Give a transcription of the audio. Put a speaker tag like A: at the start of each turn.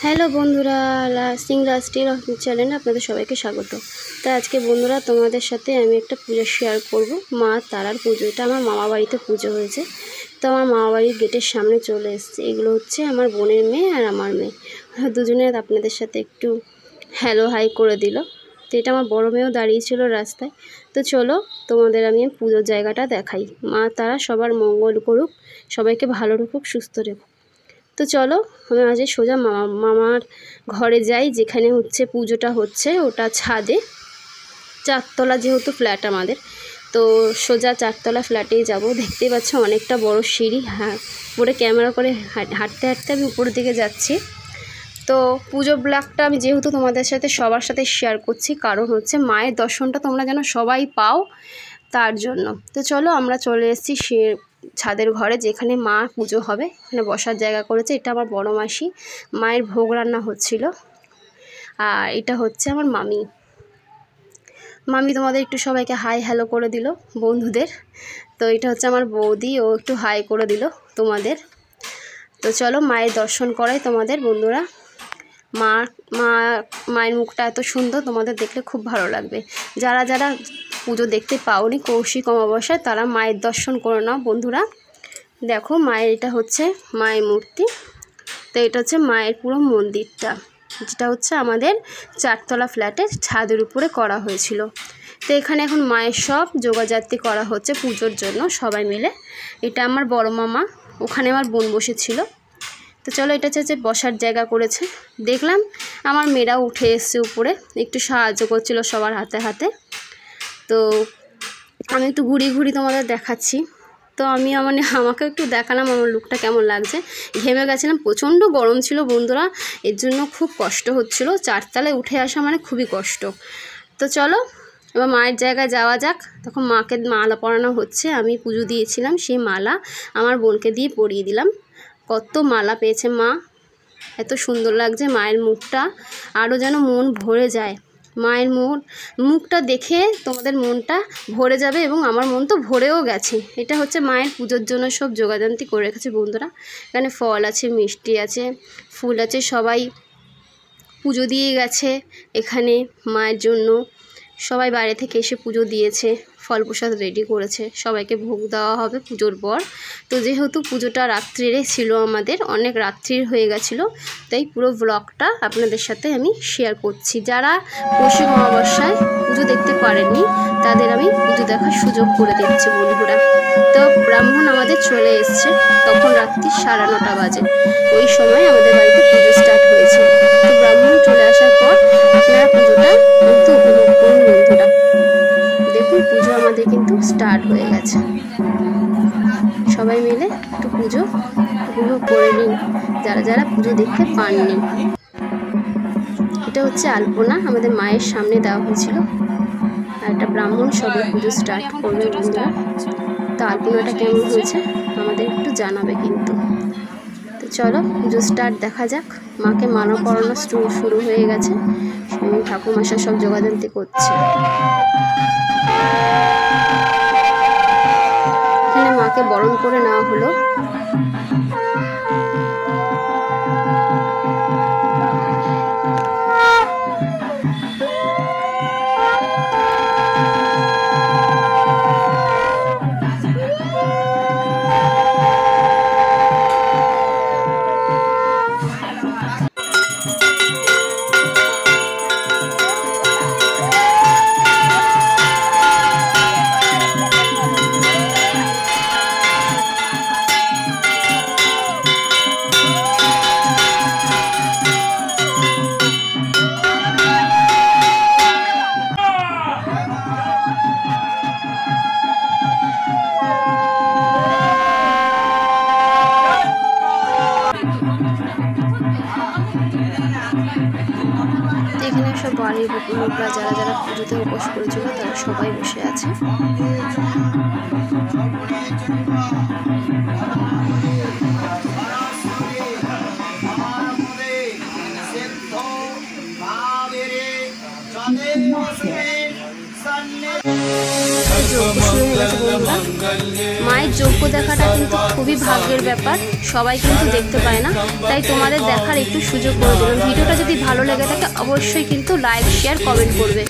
A: Hello বন্ধুরা, সিং লাস্টির চ্যানেলে আপনাদের সবাইকে স্বাগত। তো আজকে বন্ধুরা তোমাদের সাথে আমি একটা পুজো শেয়ার করব, মা তারার পুজো। এটা আমার মামা বাড়িতে পুজো হয়েছে। তো আমার মামা বাড়ির গেটের সামনে চলে এসেছে। এগুলো হচ্ছে আমার বোনের মেয়ে আর আমার মেয়ে, দুজনে আপনাদের সাথে একটু হ্যালো হাই করে দিল। তো এটা আমার বড় মেয়েও দাঁড়িয়েছিল রাস্তায়। তো চলো তোমাদের আমি পুজোর জায়গাটা দেখাই। মা তারা সবার মঙ্গল করুক, সবাইকে ভালো রাখুক, সুস্থ রেখুক। তো চলো আমি আজ সোজা মামার ঘরে যাই, যেখানে হচ্ছে পুজোটা হচ্ছে। ওটা ছাদে, চারতলা যেহেতু ফ্ল্যাট আমাদের, তো সোজা চারতলা ফ্ল্যাটেই যাব। দেখতেই পাচ্ছ অনেকটা বড় সিঁড়ি, হ্যাঁ উপরে ক্যামেরা করে হাঁটতে হাঁটতে আমি উপরের দিকে যাচ্ছি। তো পুজো ব্লগটা আমি যেহেতু তোমাদের সাথে সবার সাথে শেয়ার করছি, কারণ হচ্ছে মায়ের দর্শনটা তোমরা যেন সবাই পাও, তার জন্য। তো চলো আমরা চলে এসেছি সে ছাদের ঘরে, যেখানে মা পুজো হবে। এখানে বসার জায়গা করেছে। এটা আমার বড় মাসি, মায়ের ভোগ রান্না হচ্ছিল। আর এটা হচ্ছে আমার মামি। তোমাদের একটু সবাইকে হাই হ্যালো করে দিল বন্ধুদের। তো এটা হচ্ছে আমার বৌদি, ও একটু হাই করে দিল তোমাদের। তো চলো মায়ের দর্শন করাই তোমাদের বন্ধুরা। মায়ের মুখটা এত সুন্দর, তোমাদের দেখলে খুব ভালো লাগবে। যারা যারা পুজো দেখতে পাওনি কৌশিক অমাবস্যায়, তারা মায়ের দর্শন করে নাও বন্ধুরা। দেখো মায়ের, এটা হচ্ছে মায়ের মূর্তি। তো এটা হচ্ছে মায়ের পুরো মন্দিরটা, যেটা হচ্ছে আমাদের চারতলা ফ্ল্যাটের ছাদের উপরে করা হয়েছিল। তো এখানে এখন মায়ের সব যোগাযাত্রী করা হচ্ছে পুজোর জন্য সবাই মিলে। এটা আমার বড় মামা, ওখানে আমার বোন বসেছিল। তো চলো এটা হচ্ছে বসার জায়গা করেছে। দেখলাম আমার মেয়েরাও উঠে এসছে উপরে, একটু সাহায্য করছিল সবার হাতে হাতে। তো আমি একটু ঘুরি তোমাদের দেখাচ্ছি। তো আমি আমাকে একটু দেখালাম আমার লুকটা কেমন লাগছে। ঘেমে গেছিলাম, প্রচণ্ড গরম ছিল বন্ধুরা, এর জন্য খুব কষ্ট হচ্ছিল। চারতলায় উঠে আসা মানে খুবই কষ্ট। তো চলো এবার মায়ের জায়গায় যাওয়া যাক। তখন মাকে মালা পরানো হচ্ছে। আমি পুজো দিয়েছিলাম, সেই মালা আমার বোনকে দিয়ে পরিয়ে দিলাম। কত মালা পেয়েছে মা, এত সুন্দর লাগছে মায়ের মুখটা, আরও যেন মন ভরে যায়। মায়ের মুখটা দেখে তোমাদের মনটা ভরে যাবে, এবং আমার মন তো ভরেও গেছে। এটা হচ্ছে মায়ের পুজোর জন্য সব যোগাযান্তি করে রেখেছে বন্ধুরা। এখানে ফল আছে, মিষ্টি আছে, ফুল আছে, সবাই পুজো দিয়ে গেছে এখানে মায়ের জন্য। সবাই বাইরে থেকে এসে পুজো দিয়েছে, ফল প্রসাদ রেডি করেছে, সবাইকে ভোগ দেওয়া হবে পুজোর পর। তো যেহেতু পুজোটা রাত্রিরে ছিল, আমাদের অনেক রাত্রির হয়ে গেছিলো, তাই পুরো ব্লগটা আপনাদের সাথে আমি শেয়ার করছি। যারা কৌশিক অমাবস্যায় পুজো দেখতে পারেননি, তাদের আমি পুজো দেখার সুযোগ করে দিচ্ছি বন্ধুরা। তো ব্রাহ্মণ আমাদের চলে এসছে, তখন রাত্রি 9:30 বাজে। ওই সময় আমাদের বাড়িতে পুজো স্টার্ট হয়েছে। তো ব্রাহ্মণ চলে আসার পর আপনারা পুজোটা কিন্তু উপভোগ করুন বন্ধুরা। দেখুন পুজো আমাদের কিন্তু স্টার্ট হয়ে গেছে। সবাই মিলে একটু পুজো উপভোগ করে নিন, যারা যারা পুজো দেখতে পাননি। এটা হচ্ছে আলপনা, আমাদের মায়ের সামনে দেওয়া হয়েছিল। আর একটা ব্রাহ্মণ সবাই পুজো স্টার্ট করবে বন্ধুরা। তো আলপনাটা কেমন হয়েছে আমাদের একটু জানাবে কিন্তু। তো চলো পুজো স্টার্ট দেখা যাক। মাকে মালা পরানো শুরু হয়ে গেছে, ঠাকুরমশা সব যোগাযান্তি করছে। এখানে মাকে বরণ করে নেওয়া হলো। এখানে সব বাড়ির লোকরা যারা যারা পুজোতে উপোস করেছিল, তারা সবাই বসে আছে। যজ্ঞ শুরু হয়ে গেছে বন্ধুরা। মায়ের যজ্ঞ দেখাটা কিন্তু খুবই ভাগ্যের ব্যাপার, সবাই কিন্তু দেখতে পায় না, তাই তোমাদের দেখার একটু সুযোগ করে দিলাম। ভিডিওটা যদি ভালো লেগে থাকে অবশ্যই কিন্তু লাইক, শেয়ার, কমেন্ট করবে।